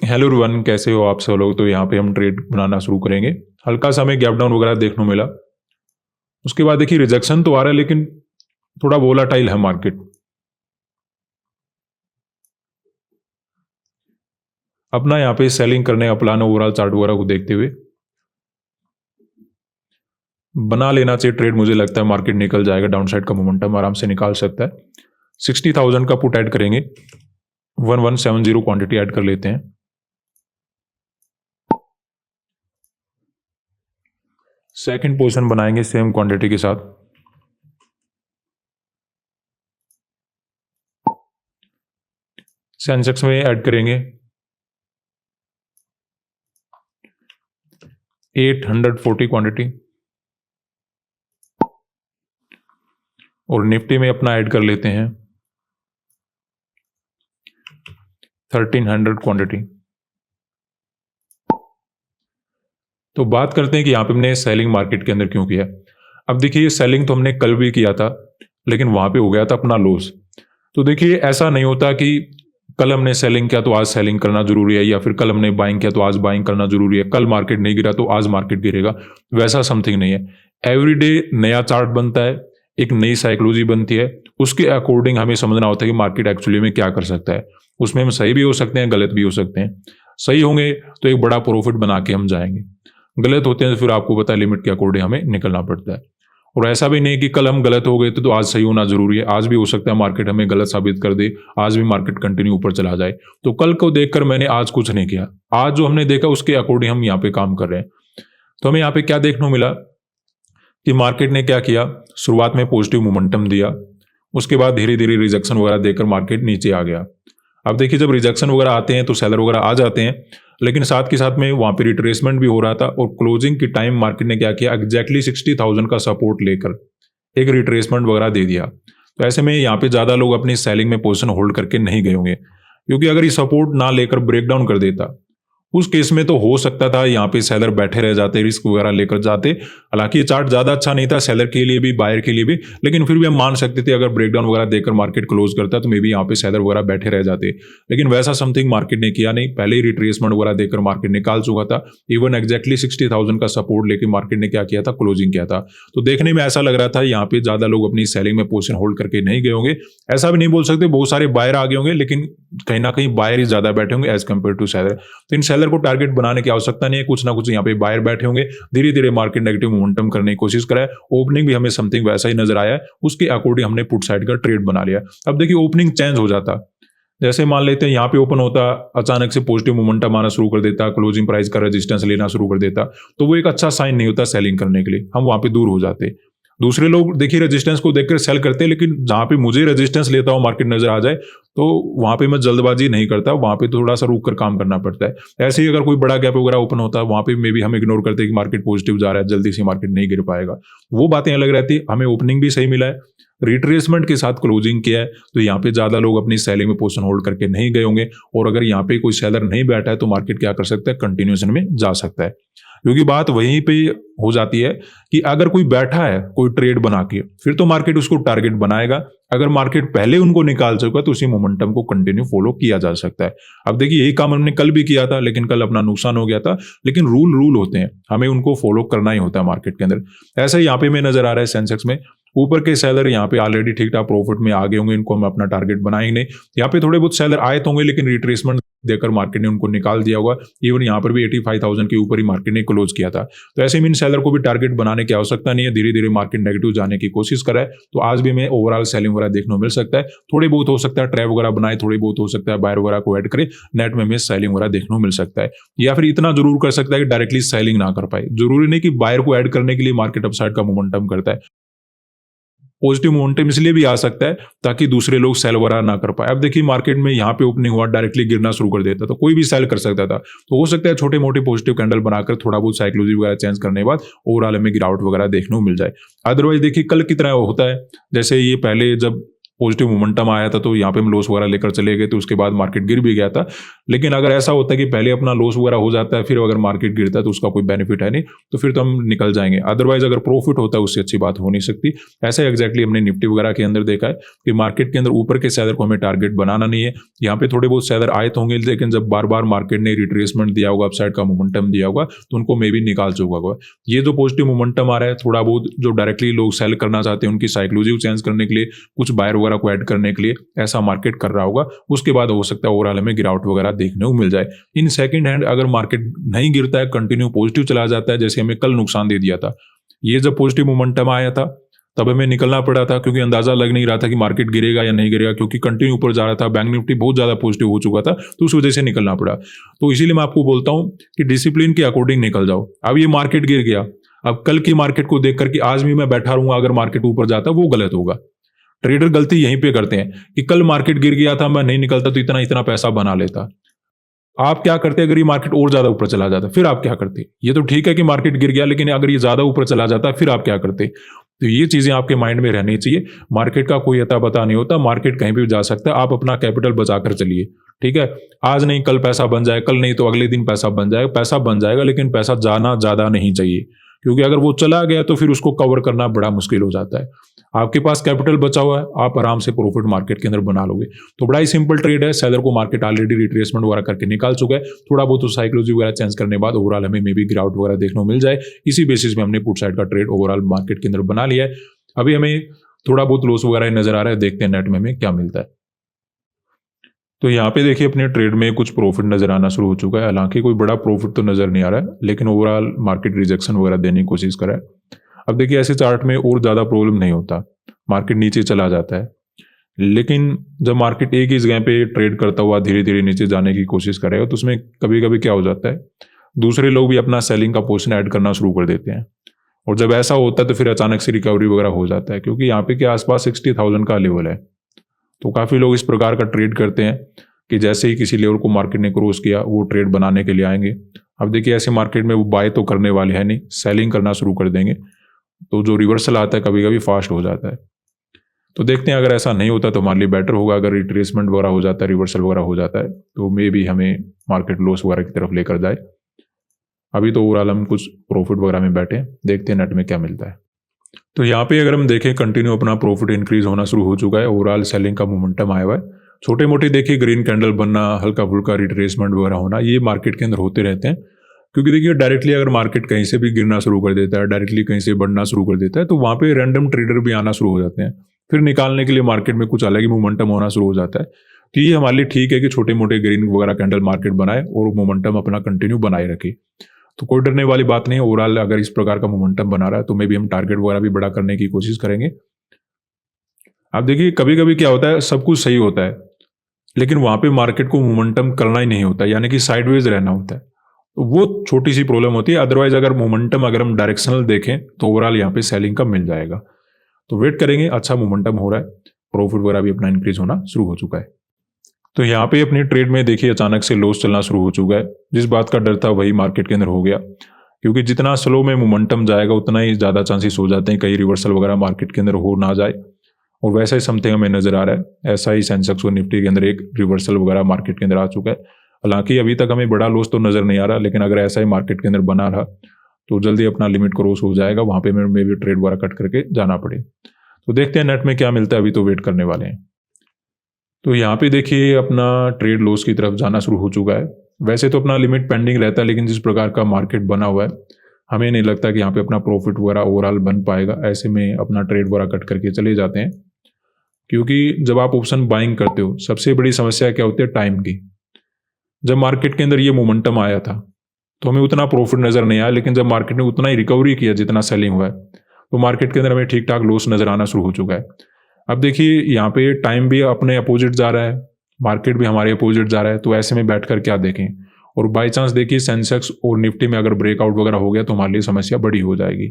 Hello everyone, कैसे हो आप सब लोग। तो यहाँ पे हम ट्रेड बनाना शुरू करेंगे। हल्का सा हमें गैप डाउन वगैरह देखने को मिला। उसके बाद देखिए रिजेक्शन तो आ रहा है, लेकिन थोड़ा वोलाटाइल है मार्केट। अपना यहाँ पे सेलिंग करने का प्लान ओवरऑल चार्ट वगैरह को देखते हुए बना लेना चाहिए ट्रेड। मुझे लगता है मार्केट निकल जाएगा, डाउन साइड का मोमेंटम आराम से निकाल सकता है। 60,000 का पुट ऐड करेंगे, 1170 क्वांटिटी ऐड कर लेते हैं। सेकंड पोजीशन बनाएंगे सेम क्वांटिटी के साथ। सेंसेक्स में ऐड करेंगे 840 क्वांटिटी, और निफ्टी में अपना ऐड कर लेते हैं 1300 क्वांटिटी। तो बात करते हैं कि यहाँ पे हमने सेलिंग मार्केट के अंदर क्यों किया। अब देखिए सेलिंग तो हमने कल भी किया था, लेकिन वहां पे हो गया था अपना लॉस। तो देखिए ऐसा नहीं होता कि कल हमने सेलिंग किया तो आज सेलिंग करना जरूरी है, या फिर कल हमने बाइंग किया तो आज बाइंग करना जरूरी है। कल मार्केट नहीं गिरा तो आज मार्केट गिरेगा, वैसा समथिंग नहीं है। एवरीडे नया चार्ट बनता है, एक नई साइकोलॉजी बनती है, उसके अकॉर्डिंग हमें समझना होता है कि मार्केट एक्चुअली में क्या कर सकता है। उसमें हम सही भी हो सकते हैं, गलत भी हो सकते हैं। सही होंगे तो एक बड़ा प्रॉफिट बना के हम जाएंगे, गलत होते हैं तो फिर आपको पता है लिमिट के अकॉर्डिंग हमें निकलना पड़ता है। और ऐसा भी नहीं कि कल हम गलत हो गए तो आज सही होना जरूरी है। आज भी हो सकता है मार्केट हमें गलत साबित कर दे, आज भी मार्केट कंटिन्यू ऊपर चला जाए। तो कल को देखकर मैंने आज कुछ नहीं किया, आज जो हमने देखा उसके अकॉर्डिंग हम यहाँ पे काम कर रहे हैं। तो हमें यहाँ पे क्या देखने को मिला कि मार्केट ने क्या किया, शुरुआत में पॉजिटिव मोमेंटम दिया, उसके बाद धीरे धीरे रिजेक्शन वगैरह देकर मार्केट नीचे आ गया। अब देखिए जब रिजेक्शन वगैरह आते हैं तो सेलर वगैरह आ जाते हैं, लेकिन साथ के साथ में वहां पे रिट्रेसमेंट भी हो रहा था। और क्लोजिंग की टाइम मार्केट ने क्या किया, एग्जैक्टली 60,000 का सपोर्ट लेकर एक रिट्रेसमेंट वगैरह दे दिया। तो ऐसे में यहाँ पे ज्यादा लोग अपनी सेलिंग में पोजीशन होल्ड करके नहीं गए होंगे, क्योंकि अगर ये सपोर्ट ना लेकर ब्रेकडाउन कर देता उस केस में तो हो सकता था यहाँ पे सेलर बैठे रह जाते, रिस्क वगैरह लेकर जाते। हालांकि ये चार्ट ज्यादा अच्छा नहीं था सेलर के लिए भी, बायर के लिए भी, लेकिन फिर भी हम मान सकते थे अगर ब्रेकडाउन वगैरह देकर मार्केट क्लोज करता तो मे बी यहाँ पे सेलर वगैरह बैठे रह जाते। लेकिन वैसा समथिंग मार्केट ने किया नहीं, पहले ही रिट्रेसमेंट वगैरह देकर मार्केट निकाल चुका था। इवन एग्जैक्टली 60,000 का सपोर्ट लेकर मार्केट ने क्या किया था, क्लोजिंग किया था। तो देखने में ऐसा लग रहा था यहाँ पे ज्यादा लोग अपनी सेलिंग में पोजीशन होल्ड करके नहीं गए होंगे। ऐसा भी नहीं बोल सकते, बहुत सारे बायर आ गए होंगे, लेकिन कहीं ना कहीं बायर ही ज्यादा बैठे होंगे एज कम्पेयर टू सेलर। तो इन सेलर को टारगेट बनाने की आवश्यकता नहीं है, कुछ ना कुछ यहाँ पे बायर बैठे होंगे। धीरे धीरे मार्केट नेगेटिव मोमेंटम करने की कोशिश करा है। ओपनिंग भी हमें समथिंग वैसा ही नजर आया है, उसके अकॉर्डिंग हमने पुट साइड का ट्रेड बना लिया। अब देखिए ओपनिंग चेंज हो जाता, जैसे मान लेते हैं यहाँ पे ओपन होता, अचानक से पॉजिटिव मोमेंटम आना शुरू कर देता, क्लोजिंग प्राइस का रेजिस्टेंस लेना शुरू कर देता, तो वो एक अच्छा साइन नहीं होता सेलिंग करने के लिए, हम वहां पे दूर हो जाते। दूसरे लोग देखिए रेजिस्टेंस को देखकर सेल करते हैं, लेकिन जहां पे मुझे रेजिस्टेंस लेता हुआ मार्केट नजर आ जाए तो वहां पे मैं जल्दबाजी नहीं करता, वहां पे थोड़ा सा रुक कर काम करना पड़ता है। ऐसे ही अगर कोई बड़ा गैप वगैरह ओपन होता है वहां पे मे भी हम इग्नोर करते हैं कि मार्केट पॉजिटिव जा रहा है, जल्दी से मार्केट नहीं गिर पाएगा, वो बातें अलग रहती। हमें ओपनिंग भी सही मिला है, रिट्रेसमेंट के साथ क्लोजिंग किया है, तो यहाँ पे ज्यादा लोग अपनी सेलिंग में पोजीशन होल्ड करके नहीं गए होंगे। और अगर यहाँ पे कोई सेलर नहीं बैठा है तो मार्केट क्या कर सकता है, कंटिन्यूएशन में जा सकता है। क्योंकि बात वहीं पे हो जाती है कि अगर कोई बैठा है कोई ट्रेड बना के, फिर तो मार्केट उसको टारगेट बनाएगा। अगर मार्केट पहले उनको निकाल चुका तो उसी मोमेंटम को कंटिन्यू फॉलो किया जा सकता है। अब देखिए यही काम हमने कल भी किया था, लेकिन कल अपना नुकसान हो गया था। लेकिन रूल होते हैं, हमें उनको फॉलो करना ही होता है मार्केट के अंदर। ऐसा ही यहाँ पे में नजर आ रहा है सेंसेक्स में, ऊपर के सेलर यहाँ पे ऑलरेडी ठीक ठाक प्रॉफिट में आ गए होंगे, इनको हम अपना टारगेट बनाएंगे नहीं। यहाँ पे थोड़े बहुत सेलर आए तो होंगे, लेकिन रिट्रेसमेंट देकर मार्केट ने उनको निकाल दिया होगा। इवन यहाँ पर भी 85,000 के ऊपर ही मार्केट ने क्लोज किया था। तो ऐसे में इन सेलर को भी टारगेट बनाने की आवश्यकता नहीं है, धीरे धीरे मार्केट नेगेटिव जाने की कोशिश कराए तो आज भी हमें ओवरऑल सेलिंग वगैरह देखने को मिल सकता है। थोड़ी बहुत हो सकता है ट्रैप वगैरह बनाए, थोड़ी बहुत हो सकता है बायर वगैरह को ऐड करे, नेट में हमें सेलिंग वगैरह देखने को मिल सकता है। या फिर इतना जरूर कर सकता है कि डायरेक्टली सेलिंग ना कर पाए। जरूरी नहीं कि बायर को ऐड करने के लिए मार्केट अपसाइड का मोमेंटम करता है, पॉजिटिव मोमेंटम इसलिए भी आ सकता है ताकि दूसरे लोग सेल वगैरह ना कर पाए। अब देखिए मार्केट में यहाँ पे ओपनिंग हुआ, डायरेक्टली गिरना शुरू कर देता, तो कोई भी सेल कर सकता था। तो हो सकता है छोटे मोटे पॉजिटिव कैंडल बनाकर थोड़ा बहुत साइकोलॉजी वगैरह चेंज करने के बाद ओवरऑल हमें गिरावट वगैरह देखने को मिल जाए। अदरवाइज देखिए कल की तरह होता है, जैसे ये पहले जब पॉजिटिव मोमेंटम आया था तो यहाँ पे हम लॉस वगैरह लेकर चले गए, तो उसके बाद मार्केट गिर भी गया था। लेकिन अगर ऐसा होता है कि पहले अपना लॉस वगैरह हो जाता है, फिर अगर मार्केट गिरता है तो उसका कोई बेनिफिट है नहीं, तो फिर तो हम निकल जाएंगे। अदरवाइज अगर प्रॉफिट होता है उससे अच्छी बात हो नहीं सकती। ऐसा एग्जैक्टली हमने निफ्टी वगैरह के अंदर देखा है कि मार्केट के अंदर ऊपर के सैलर को हमें टारगेट बनाना नहीं है। यहाँ पे थोड़े बहुत सैलर आए तो होंगे, लेकिन जब बार बार मार्केट ने रिट्रेसमेंट दिया होगा, अपसाइड का मोमेंटम दिया होगा, तो उनको मे भी निकाल चुका होगा। ये जो पॉजिटिव मोमेंटम आ रहा है, थोड़ा बहुत जो डायरेक्टली लोग सेल करना चाहते हैं उनकी साइकोलॉजी चेंज करने के लिए, कुछ बायर वगैरह को ऐड करने के लिए ऐसा मार्केट कर रहा होगा। उसके बाद हो सकता है ओवरऑल हमें गिरावट वगैरह देखने को मिल जाए। इन सेकंड हैंड अगर मार्केट नहीं गिरता है, कंटिन्यू पॉजिटिव चला जाता है, जैसे हमें कल नुकसान दे दिया था, ये जब पॉजिटिव मोमेंटम आया था तब हमें निकलना पड़ा था, क्योंकि अंदाजा लग नहीं रहा था कि मार्केट गिरेगा या नहीं गिरेगा, क्योंकि कंटिन्यू ऊपर जा रहा था, बैंक निफ्टी बहुत ज्यादा पॉजिटिव हो चुका था, तो उस वजह से निकलना पड़ा। तो इसीलिए मैं आपको बोलता हूं कि डिसिप्लिन के अकॉर्डिंग निकल जाओ। अब ये मार्केट गिर गया, अब कल की मार्केट को देख करके आज भी मैं बैठा रहूंगा अगर मार्केट ऊपर जाता, वो गलत होगा। ट्रेडर गलती यहीं पे करते हैं कि कल मार्केट गिर गया था, मैं नहीं निकलता तो इतना इतना पैसा बना लेता। आप क्या करते अगर ये मार्केट और ज्यादा ऊपर चला जाता, फिर आप क्या करते? ये तो ठीक है कि मार्केट गिर गया, लेकिन अगर ये ज्यादा ऊपर चला जाता फिर आप क्या करते? तो ये चीजें आपके माइंड में रहनी चाहिए। मार्केट का कोई अता पता नहीं होता, मार्केट कहीं भी जा सकता है। आप अपना कैपिटल बचाकर चलिए, ठीक है। आज नहीं कल पैसा बन जाए, कल नहीं तो अगले दिन पैसा बन जाएगा। पैसा बन जाएगा, लेकिन पैसा जाना ज्यादा नहीं चाहिए, क्योंकि अगर वो चला गया तो फिर उसको कवर करना बड़ा मुश्किल हो जाता है। आपके पास कैपिटल बचा हुआ है, आप आराम से प्रॉफिट मार्केट के अंदर बना लोगे। तो बड़ा ही सिंपल ट्रेड है। सेलर को मार्केट ऑलरेडी रिट्रेसमेंट वगैरह करके निकाल चुका है। थोड़ा बहुत तो साइकोलॉजी वगैरह चेंज करने के बाद ओवरऑल हमें मे बी गिरावट वगैरह देखने को मिल जाए। इसी बेसिस में हमने पुट साइड का ट्रेड ओवरऑल मार्केट के अंदर बना लिया है। अभी हमें थोड़ा बहुत लॉस वगैरह नजर आ रहा है, देखते हैं नेट में हमें क्या मिलता है। तो यहाँ पे देखिए अपने ट्रेड में कुछ प्रॉफिट नजर आना शुरू हो चुका है। हालांकि कोई बड़ा प्रॉफिट तो नजर नहीं आ रहा है, लेकिन ओवरऑल मार्केट रिजेक्शन वगैरह देने की कोशिश कर रहा है। अब देखिए ऐसे चार्ट में और ज्यादा प्रॉब्लम नहीं होता, मार्केट नीचे चला जाता है, लेकिन जब मार्केट एक ही जगह पे ट्रेड करता हुआ धीरे धीरे नीचे जाने की कोशिश करेगा, तो उसमें कभी कभी क्या हो जाता है, दूसरे लोग भी अपना सेलिंग का पोर्शन ऐड करना शुरू कर देते हैं। और जब ऐसा होता है तो फिर अचानक से रिकवरी वगैरह हो जाता है, क्योंकि यहाँ पे के आसपास 60,000 का लेवल है। तो काफ़ी लोग इस प्रकार का ट्रेड करते हैं कि जैसे ही किसी लेवल को मार्केट ने क्रॉस किया, वो ट्रेड बनाने के लिए आएंगे। अब देखिए ऐसे मार्केट में वो बाय तो करने वाले हैं नहीं, सेलिंग करना शुरू कर देंगे। तो जो रिवर्सल आता है कभी कभी फास्ट हो जाता है। तो देखते हैं, अगर ऐसा नहीं होता तो हमारे लिए बेटर होगा। अगर रिट्रेसमेंट वगैरह हो जाता है, रिवर्सल वगैरह हो जाता है, तो मे भी हमें मार्केट लॉस वगैरह की तरफ लेकर जाए। अभी तो ओवरऑल हम कुछ प्रॉफिट वगैरह में बैठे, देखते हैं नेट में क्या मिलता है। तो यहाँ पे अगर हम देखें, कंटिन्यू अपना प्रॉफिट इंक्रीज होना शुरू हो चुका है, ओवरऑल सेलिंग का मोमेंटम आया हुआ है। छोटे मोटे देखिए ग्रीन कैंडल बनना, हल्का फुल्का रिट्रेसमेंट वगैरह होना, ये मार्केट के अंदर होते रहते हैं। क्योंकि देखिए डायरेक्टली अगर मार्केट कहीं से भी गिरना शुरू कर देता है, डायरेक्टली कहीं से बढ़ना शुरू कर देता है, तो वहाँ पे रैंडम ट्रेडर भी आना शुरू हो जाते हैं। फिर निकालने के लिए मार्केट में कुछ अलग ही मोमेंटम होना शुरू हो जाता है। तो ये हमारे लिए ठीक है कि छोटे मोटे ग्रीन वगैरह कैंडल मार्केट बनाए और मोमेंटम अपना कंटिन्यू बनाए रखे, तो कोई डरने वाली बात नहीं है। ओवरऑल अगर इस प्रकार का मोमेंटम बना रहा है तो मे भी हम टारगेट वगैरह भी बड़ा करने की कोशिश करेंगे। अब देखिए कभी कभी क्या होता है, सब कुछ सही होता है, लेकिन वहां पे मार्केट को मोमेंटम करना ही नहीं होता, यानी कि साइडवेज रहना होता है। तो वो छोटी सी प्रॉब्लम होती है। अदरवाइज अगर मोमेंटम अगर हम डायरेक्शनल देखें तो ओवरऑल यहाँ पे सेलिंग का मिल जाएगा। तो वेट करेंगे, अच्छा मोमेंटम हो रहा है, प्रॉफिट वगैरह भी अपना इंक्रीज होना शुरू हो चुका है। तो यहाँ पे अपनी ट्रेड में देखिए अचानक से लॉस चलना शुरू हो चुका है। जिस बात का डर था वही मार्केट के अंदर हो गया, क्योंकि जितना स्लो में मोमेंटम जाएगा उतना ही ज़्यादा चांसेस हो जाते हैं कहीं रिवर्सल वगैरह मार्केट के अंदर हो ना जाए। और वैसा ही समथिंग हमें नजर आ रहा है, ऐसा ही सेंसेक्स और निफ्टी के अंदर एक रिवर्सल वगैरह मार्केट के अंदर आ चुका है। हालांकि अभी तक हमें बड़ा लॉस तो नजर नहीं आ रहा, लेकिन अगर ऐसा ही मार्केट के अंदर बना रहा तो जल्दी अपना लिमिट क्रॉस हो जाएगा, वहां पे मे भी ट्रेड वगैरह कट करके जाना पड़े। तो देखते हैं नेट में क्या मिलता है, अभी तो वेट करने वाले हैं। तो यहाँ पे देखिए अपना ट्रेड लॉस की तरफ जाना शुरू हो चुका है। वैसे तो अपना लिमिट पेंडिंग रहता है, लेकिन जिस प्रकार का मार्केट बना हुआ है हमें नहीं लगता कि यहाँ पे अपना प्रॉफिट वगैरह ओवरऑल बन पाएगा। ऐसे में अपना ट्रेड वगैरह कट करके चले जाते हैं, क्योंकि जब आप ऑप्शन बाइंग करते हो सबसे बड़ी समस्या क्या होती है, टाइम की। जब मार्केट के अंदर ये मोमेंटम आया था तो हमें उतना प्रॉफिट नजर नहीं आया, लेकिन जब मार्केट ने उतना ही रिकवरी किया जितना सेलिंग हुआ है, तो मार्केट के अंदर हमें ठीक ठाक लॉस नजर आना शुरू हो चुका है। अब देखिए यहाँ पे टाइम भी अपने अपोजिट जा रहा है, मार्केट भी हमारे अपोजिट जा रहा है, तो ऐसे में बैठकर क्या देखें। और बाई चांस देखिए सेंसेक्स और निफ्टी में अगर ब्रेकआउट वगैरह हो गया तो हमारे लिए समस्या बड़ी हो जाएगी।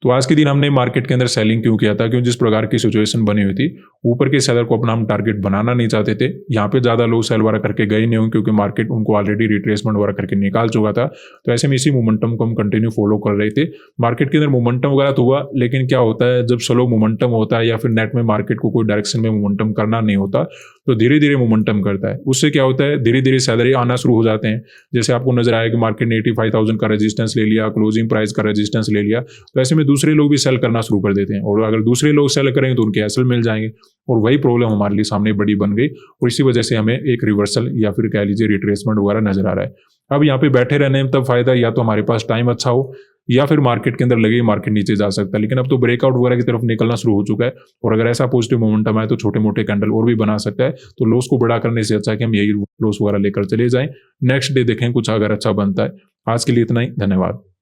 तो आज के दिन हमने मार्केट के अंदर सेलिंग क्यों किया था, क्यों जिस प्रकार की सिचुएशन बनी हुई थी, ऊपर के सेलर को अपना हम टारगेट बनाना नहीं चाहते थे। यहाँ पे ज़्यादा लोग सेल वगैरह करके गए नहीं होंगे क्योंकि मार्केट उनको ऑलरेडी रिट्रेसमेंट वगैरह करके निकाल चुका था। तो ऐसे में इसी मोमेंटम को हम कंटिन्यू फॉलो कर रहे थे। मार्केट के अंदर मोमेंटम वगैरह तो हुआ, लेकिन क्या होता है जब स्लो मोमेंटम होता है या फिर नेट में मार्केट को कोई डायरेक्शन में मोमेंटम करना नहीं होता, तो धीरे धीरे मोमेंटम करता है। उससे क्या होता है, धीरे धीरे सैलरी आना शुरू हो जाते हैं। जैसे आपको नजर आया कि मार्केट ने 85,000 का रेजिस्टेंस ले लिया, क्लोजिंग प्राइस का रेजिस्टेंस ले लिया, तो ऐसे में दूसरे लोग भी सेल करना शुरू कर देते हैं, और अगर दूसरे लोग सेल करेंगे तो उनके एसएल मिल जाएंगे, और वही प्रॉब्लम हमारे लिए सामने बड़ी बन गई, और इसी वजह से हमें एक रिवर्सल या फिर कह लीजिए रिट्रेसमेंट वगैरह नजर आ रहा है। अब यहाँ पे बैठे रहने में तब फायदा या तो हमारे पास टाइम अच्छा हो, या फिर मार्केट के अंदर लगे मार्केट नीचे जा सकता है। लेकिन अब तो ब्रेकआउट वगैरह की तरफ निकलना शुरू हो चुका है, और अगर ऐसा पॉजिटिव मोमेंटम आए तो छोटे मोटे कैंडल और भी बना सकता है। तो लॉस को बड़ा करने से अच्छा है कि हम यही लॉस वगैरह लेकर चले जाएं, नेक्स्ट डे देखें कुछ अगर अच्छा बनता है। आज के लिए इतना ही, धन्यवाद।